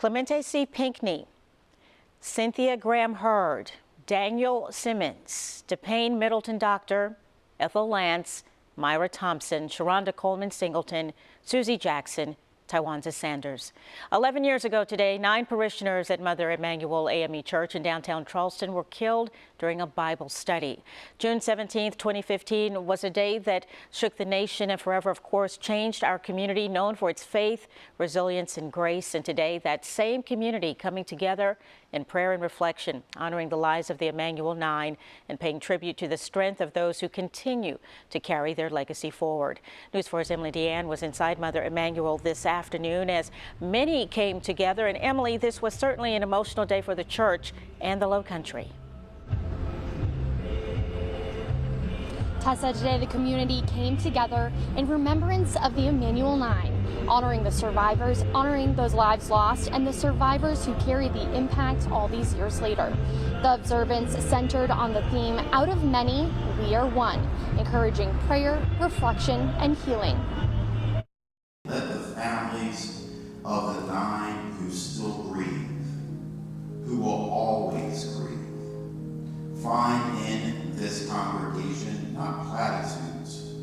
Clemente C. Pinckney, Cynthia Graham Hurd, Daniel Simmons, DePayne Middleton Doctor, Ethel Lance, Myra Thompson, Sharonda Coleman Singleton, Susie Jackson, Tywanza Sanders. 11 years ago today, 9 parishioners at Mother Emanuel A.M.E. Church in downtown Charleston were killed during a Bible study. June 17, 2015 was a day that shook the nation and forever, of course, changed our community, known for its faith, resilience, and grace. And today, that same community coming together in prayer and reflection, honoring the lives of the Emanuel Nine and paying tribute to the strength of those who continue to carry their legacy forward. News 4's Emily Deanne was inside Mother Emanuel this afternoon as many came together. And Emily, this was certainly an emotional day for the church and the Low Country. Tessa, today the community came together in remembrance of the Emanuel Nine, honoring the survivors, honoring those lives lost, and the survivors who carry the impact all these years later. The observance centered on the theme, "Out of many, we are one," encouraging prayer, reflection, and healing. Let the families of the 9 who still grieve, who will always grieve, find in this congregation not platitudes,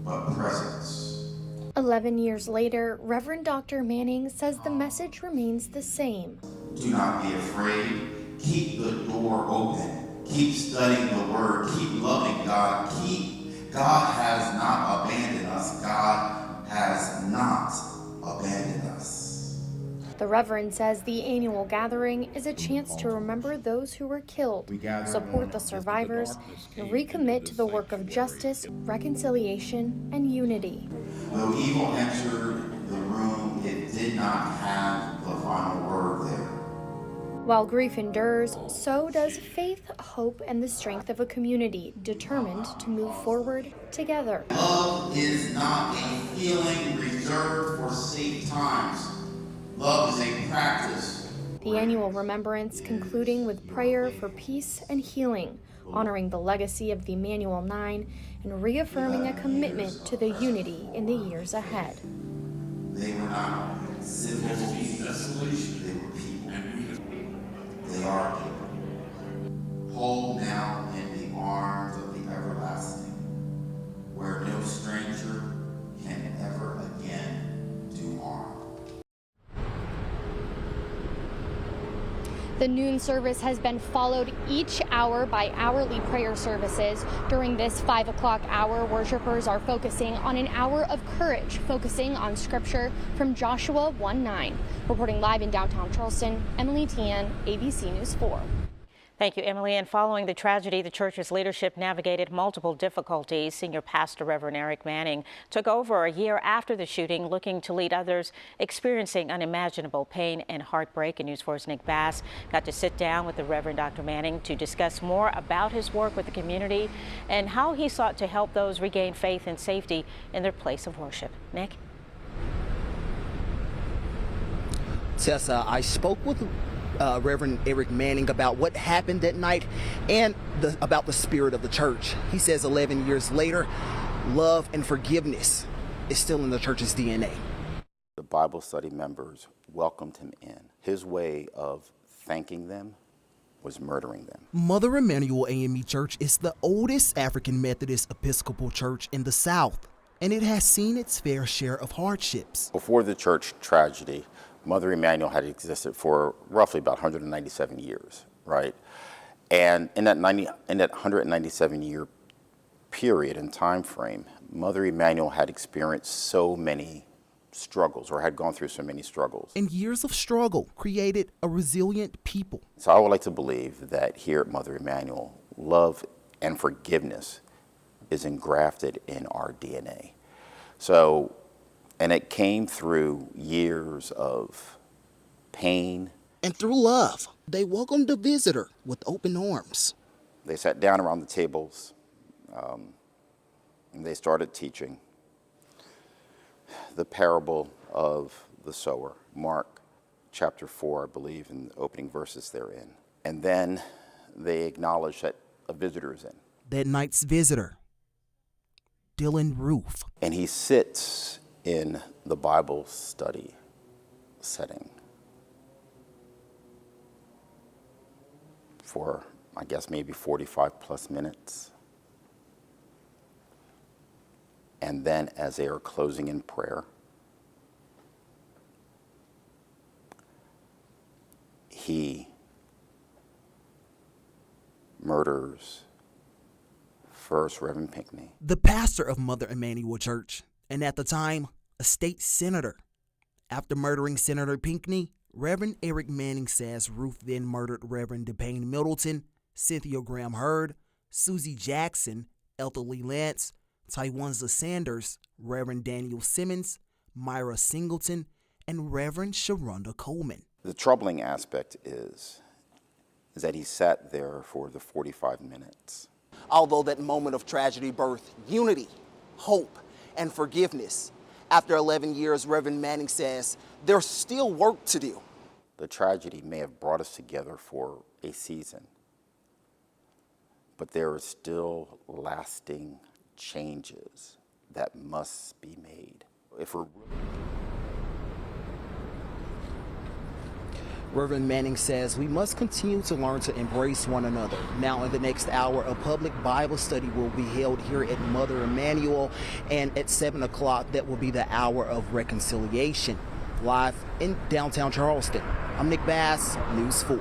but presence. 11 years later, Reverend Dr. Manning says the message remains the same. Do not be afraid. Keep the door open. Keep studying the Word. Keep loving God. God has not abandoned us. God has not abandoned us. The Reverend says the annual gathering is a chance to remember those who were killed, support the survivors, and recommit to the work of justice, reconciliation, and unity. Though evil entered the room, it did not have the final word there. While grief endures, so does faith, hope, and the strength of a community determined to move forward together. Love is not a feeling reserved for safe times. Love is a practice. The annual remembrance concluding with prayer for peace and healing, honoring the legacy of the Emanuel Nine and reaffirming a commitment to the unity in the years ahead. They were not symbols of desolation. They were people. They are people. Hold now in the arms of the everlasting, where no stranger can ever again do harm. The noon service has been followed each hour by hourly prayer services. During this 5 o'clock hour, worshipers are focusing on an hour of courage, focusing on scripture from Joshua 1:9. Reporting live in downtown Charleston, Emily Tian, ABC News 4. Thank you, Emily. And following the tragedy, the church's leadership navigated multiple difficulties. Senior pastor Reverend Eric Manning took over a year after the shooting, looking to lead others experiencing unimaginable pain and heartbreak. And News 4's Nick Bass got to sit down with the Reverend Dr. Manning to discuss more about his work with the community and how he sought to help those regain faith and safety in their place of worship. Nick? Tessa, I spoke with Reverend Eric Manning about what happened that night and about the spirit of the church. He says 11 years later, love and forgiveness is still in the church's DNA. The Bible study members welcomed him in. His way of thanking them was murdering them. Mother Emanuel A.M.E. Church is the oldest African Methodist Episcopal church in the South, and it has seen its fair share of hardships. Before the church tragedy, Mother Emanuel had existed for roughly about 197 years, right? And in that 197-year period and time frame, Mother Emanuel had experienced so many struggles, or had gone through so many struggles. And years of struggle created a resilient people. So I would like to believe that here at Mother Emanuel, love and forgiveness is engrafted in our DNA. So, and it came through years of pain. And through love, they welcomed the visitor with open arms. They sat down around the tables, and they started teaching the parable of the sower, Mark chapter 4, I believe, in the opening verses therein. And then they acknowledged that a visitor is in. That night's visitor, Dylan Roof. And he sits in the Bible study setting. for, I guess, maybe 45 plus minutes. And then as they are closing in prayer, he murders First Reverend Pinckney. The pastor of Mother Emanuel Church, and at the time, a state senator. After murdering Senator Pinckney, Reverend Eric Manning says Ruth then murdered Reverend DePayne Middleton, Cynthia Graham Hurd, Susie Jackson, Ethel Lee Lance, Tywanza Sanders, Reverend Daniel Simmons, Myra Singleton, and Reverend Sharonda Coleman. The troubling aspect is that he sat there for the 45 minutes. Although that moment of tragedy birthed unity, hope, and forgiveness, after 11 years, Reverend Manning says there's still work to do. The tragedy may have brought us together for a season, but there are still lasting changes that must be made. Reverend Manning says we must continue to learn to embrace one another. Now, in the next hour, a public Bible study will be held here at Mother Emanuel, and at 7 o'clock, that will be the hour of reconciliation. Live in downtown Charleston, I'm Nick Bass, News 4.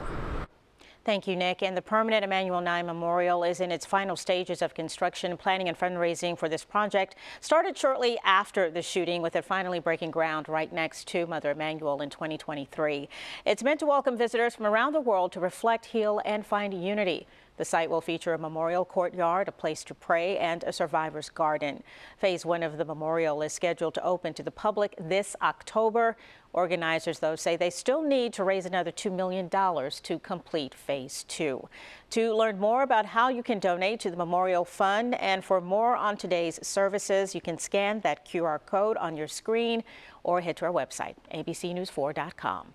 Thank you, Nick. And the permanent Emanuel Nine Memorial is in its final stages of construction. Planning and fundraising for this project started shortly after the shooting, with it finally breaking ground right next to Mother Emanuel in 2023. It's meant to welcome visitors from around the world to reflect, heal, and find unity. The site will feature a memorial courtyard, a place to pray, and a survivor's garden. Phase 1 of the memorial is scheduled to open to the public this October. Organizers, though, say they still need to raise another $2 million to complete Phase 2. To learn more about how you can donate to the Memorial Fund and for more on today's services, you can scan that QR code on your screen or head to our website, abcnews4.com.